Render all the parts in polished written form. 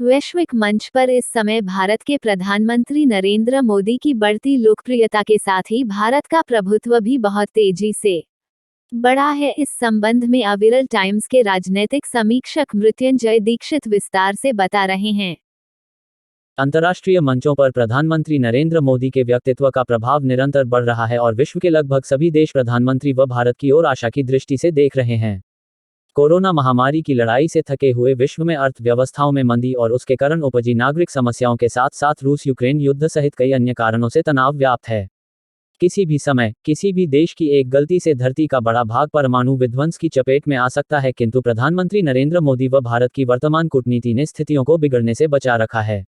वैश्विक मंच पर इस समय भारत के प्रधानमंत्री नरेंद्र मोदी की बढ़ती लोकप्रियता के साथ ही भारत का प्रभुत्व भी बहुत तेजी से बढ़ा है। इस संबंध में अविरल टाइम्स के राजनीतिक समीक्षक मृत्युंजय दीक्षित विस्तार से बता रहे हैं। अंतर्राष्ट्रीय मंचों पर प्रधानमंत्री नरेंद्र मोदी के व्यक्तित्व का प्रभाव निरंतर बढ़ रहा है और विश्व के लगभग सभी देश प्रधानमंत्री व भारत की ओर आशा की दृष्टि से देख रहे हैं। कोरोना महामारी की लड़ाई से थके हुए विश्व में अर्थव्यवस्थाओं में मंदी और उसके कारण उपजी नागरिक समस्याओं के साथ साथ रूस यूक्रेन युद्ध सहित कई अन्य कारणों से तनाव व्याप्त है। किसी भी समय किसी भी देश की एक गलती से धरती का बड़ा भाग परमाणु विध्वंस की चपेट में आ सकता है, किंतु प्रधानमंत्री नरेंद्र मोदी व भारत की वर्तमान कूटनीति ने स्थितियों को बिगड़ने से बचा रखा है।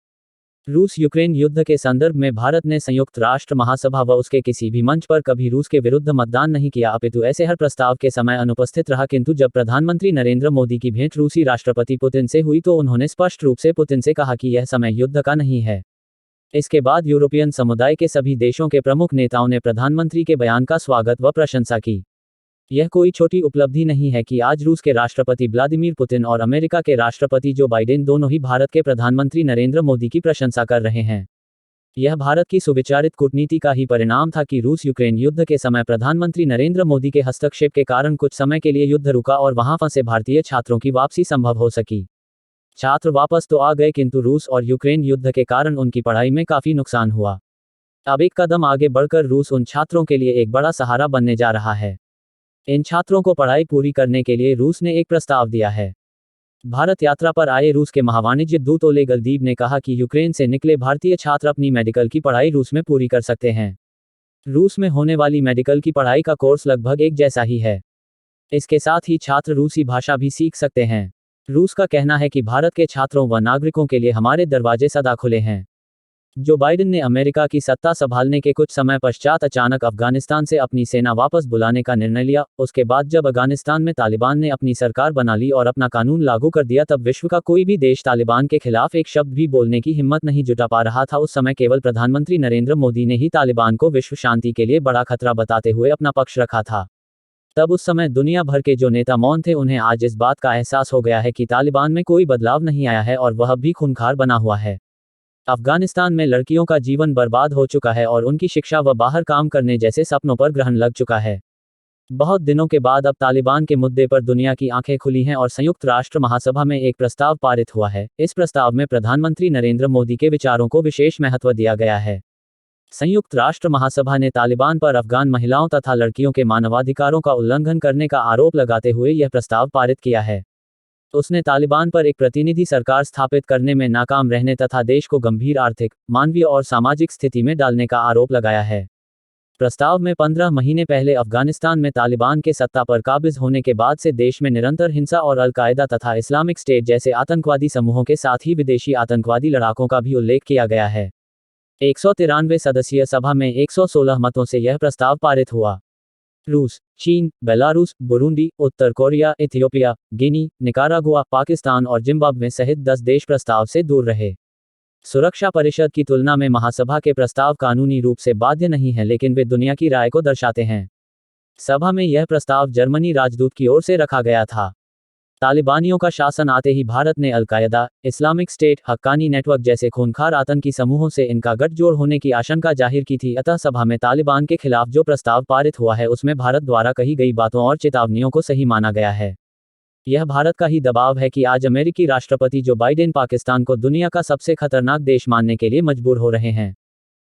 रूस यूक्रेन युद्ध के संदर्भ में भारत ने संयुक्त राष्ट्र महासभा व उसके किसी भी मंच पर कभी रूस के विरुद्ध मतदान नहीं किया, अपितु ऐसे हर प्रस्ताव के समय अनुपस्थित रहा। किंतु जब प्रधानमंत्री नरेंद्र मोदी की भेंट रूसी राष्ट्रपति पुतिन से हुई तो उन्होंने स्पष्ट रूप से पुतिन से कहा कि यह समय युद्ध का नहीं है। इसके बाद यूरोपियन समुदाय के सभी देशों के प्रमुख नेताओं ने प्रधानमंत्री के बयान का स्वागत व प्रशंसा की। यह कोई छोटी उपलब्धि नहीं है कि आज रूस के राष्ट्रपति व्लादिमीर पुतिन और अमेरिका के राष्ट्रपति जो बाइडेन दोनों ही भारत के प्रधानमंत्री नरेंद्र मोदी की प्रशंसा कर रहे हैं। यह भारत की सुविचारित कूटनीति का ही परिणाम था कि रूस यूक्रेन युद्ध के समय प्रधानमंत्री नरेंद्र मोदी के हस्तक्षेप के कारण कुछ समय के लिए युद्ध रुका और वहां फंसे भारतीय छात्रों की वापसी संभव हो सकी। छात्र वापस तो आ गए, किंतु रूस और यूक्रेन युद्ध के कारण उनकी पढ़ाई में काफी नुकसान हुआ। अब एक कदम आगे बढ़कर रूस उन छात्रों के लिए एक बड़ा सहारा बनने जा रहा है। इन छात्रों को पढ़ाई पूरी करने के लिए रूस ने एक प्रस्ताव दिया है। भारत यात्रा पर आए रूस के महावाणिज्य दूत ओलेग गलदीव ने कहा कि यूक्रेन से निकले भारतीय छात्र अपनी मेडिकल की पढ़ाई रूस में पूरी कर सकते हैं। रूस में होने वाली मेडिकल की पढ़ाई का कोर्स लगभग एक जैसा ही है। इसके साथ ही छात्र रूसी भाषा भी सीख सकते हैं। रूस का कहना है कि भारत के छात्रों व नागरिकों के लिए हमारे दरवाजे सदा खुले हैं। जो बाइडेन ने अमेरिका की सत्ता संभालने के कुछ समय पश्चात अचानक अफगानिस्तान से अपनी सेना वापस बुलाने का निर्णय लिया, उसके बाद जब अफगानिस्तान में तालिबान ने अपनी सरकार बना ली और अपना कानून लागू कर दिया, तब विश्व का कोई भी देश तालिबान के खिलाफ एक शब्द भी बोलने की हिम्मत नहीं जुटा पा रहा था। उस समय केवल प्रधानमंत्री नरेंद्र मोदी ने ही तालिबान को विश्व शांति के लिए बड़ा खतरा बताते हुए अपना पक्ष रखा था। तब उस समय दुनिया भर के जो नेता मौन थे, उन्हें आज इस बात का एहसास हो गया है कि तालिबान में कोई बदलाव नहीं आया है और वह भी खूंखार बना हुआ है। अफगानिस्तान में लड़कियों का जीवन बर्बाद हो चुका है और उनकी शिक्षा व बाहर काम करने जैसे सपनों पर ग्रहण लग चुका है। बहुत दिनों के बाद अब तालिबान के मुद्दे पर दुनिया की आंखें खुली हैं और संयुक्त राष्ट्र महासभा में एक प्रस्ताव पारित हुआ है। इस प्रस्ताव में प्रधानमंत्री नरेंद्र मोदी के विचारों को विशेष महत्व दिया गया है। संयुक्त राष्ट्र महासभा ने तालिबान पर अफगान महिलाओं तथा लड़कियों के मानवाधिकारों का उल्लंघन करने का आरोप लगाते हुए यह प्रस्ताव पारित किया है। उसने तालिबान पर एक प्रतिनिधि सरकार स्थापित करने में नाकाम रहने तथा देश को गंभीर आर्थिक, मानवीय और सामाजिक स्थिति में डालने का आरोप लगाया है। प्रस्ताव में 15 महीने पहले अफगानिस्तान में तालिबान के सत्ता पर काबिज होने के बाद से देश में निरंतर हिंसा और अल-कायदा तथा इस्लामिक स्टेट जैसे आतंकवादी समूहों के साथ ही विदेशी आतंकवादी लड़ाकों का भी उल्लेख किया गया है। 193 सदस्यीय सभा में 116 मतों से यह प्रस्ताव पारित हुआ। रूस, चीन, बेलारूस, बुरुंडी, उत्तर कोरिया, इथियोपिया, गिनी, निकारागुआ, पाकिस्तान और जिम्बाब्वे सहित 10 देश प्रस्ताव से दूर रहे। सुरक्षा परिषद की तुलना में महासभा के प्रस्ताव कानूनी रूप से बाध्य नहीं है, लेकिन वे दुनिया की राय को दर्शाते हैं। सभा में यह प्रस्ताव जर्मनी राजदूत की ओर से रखा गया था। तालिबानियों का शासन आते ही भारत ने al Qaeda, Islamic state, Haqqani network जैसे खूंखार आतंकी समूहों से इनका गठजोड़ होने की आशंका जाहिर की थी। अतः सभा में तालिबान के खिलाफ जो प्रस्ताव पारित हुआ है, उसमें भारत द्वारा कही गई बातों और चेतावनियों को सही माना गया है। यह भारत का ही दबाव है कि आज अमेरिकी राष्ट्रपति जो बाइडेन पाकिस्तान को दुनिया का सबसे खतरनाक देश मानने के लिए मजबूर हो रहे हैं।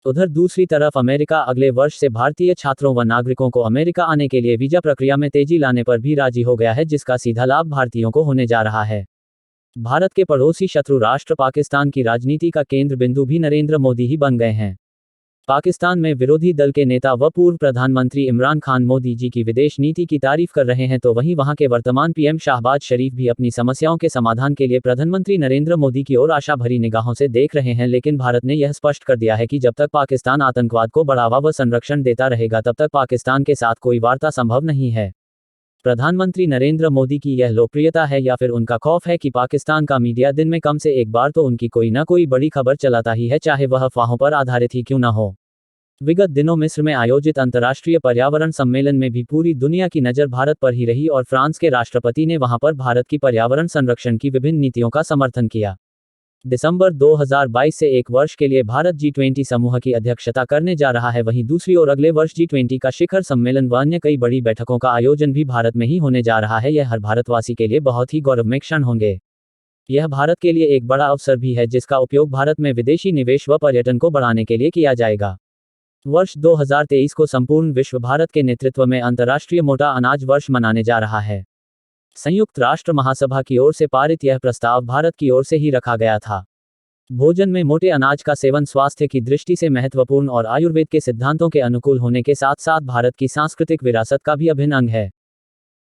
उधर दूसरी तरफ अमेरिका अगले वर्ष से भारतीय छात्रों व नागरिकों को अमेरिका आने के लिए वीजा प्रक्रिया में तेजी लाने पर भी राजी हो गया है, जिसका सीधा लाभ भारतीयों को होने जा रहा है। भारत के पड़ोसी शत्रु राष्ट्र पाकिस्तान की राजनीति का केंद्र बिंदु भी नरेंद्र मोदी ही बन गए हैं। पाकिस्तान में विरोधी दल के नेता व पूर्व प्रधानमंत्री इमरान खान मोदी जी की विदेश नीति की तारीफ कर रहे हैं, तो वहीं वहां के वर्तमान पीएम शाहबाज शरीफ भी अपनी समस्याओं के समाधान के लिए प्रधानमंत्री नरेंद्र मोदी की ओर आशा भरी निगाहों से देख रहे हैं। लेकिन भारत ने यह स्पष्ट कर दिया है कि जब तक पाकिस्तान आतंकवाद को बढ़ावा व संरक्षण देता रहेगा, तब तक पाकिस्तान के साथ कोई वार्ता संभव नहीं है। प्रधानमंत्री नरेंद्र मोदी की यह लोकप्रियता है या फिर उनका खौफ है कि पाकिस्तान का मीडिया दिन में कम से एक बार तो उनकी कोई न कोई बड़ी खबर चलाता ही है, चाहे वह अफवाहों पर आधारित ही क्यों न हो। विगत दिनों मिस्र में आयोजित अंतर्राष्ट्रीय पर्यावरण सम्मेलन में भी पूरी दुनिया की नज़र भारत पर ही रही और फ्रांस के राष्ट्रपति ने वहां पर भारत की पर्यावरण संरक्षण की विभिन्न नीतियों का समर्थन किया। दिसंबर 2022 से एक वर्ष के लिए भारत G20 समूह की अध्यक्षता करने जा रहा है। वहीं दूसरी ओर अगले वर्ष G20 का शिखर सम्मेलन व अन्य कई बड़ी बैठकों का आयोजन भी भारत में ही होने जा रहा है। यह हर भारतवासी के लिए बहुत ही गौरवमय क्षण होंगे। यह भारत के लिए एक बड़ा अवसर भी है जिसका उपयोग भारत में विदेशी निवेश व पर्यटन को बढ़ाने के लिए किया जाएगा। वर्ष 2023 को संपूर्ण विश्व भारत के नेतृत्व में अंतर्राष्ट्रीय मोटा अनाज वर्ष मनाने जा रहा है। संयुक्त राष्ट्र महासभा की ओर से पारित यह प्रस्ताव भारत की ओर से ही रखा गया था। भोजन में मोटे अनाज का सेवन स्वास्थ्य की दृष्टि से महत्वपूर्ण और आयुर्वेद के सिद्धांतों के अनुकूल होने के साथ साथ भारत की सांस्कृतिक विरासत का भी अभिन्न अंग है।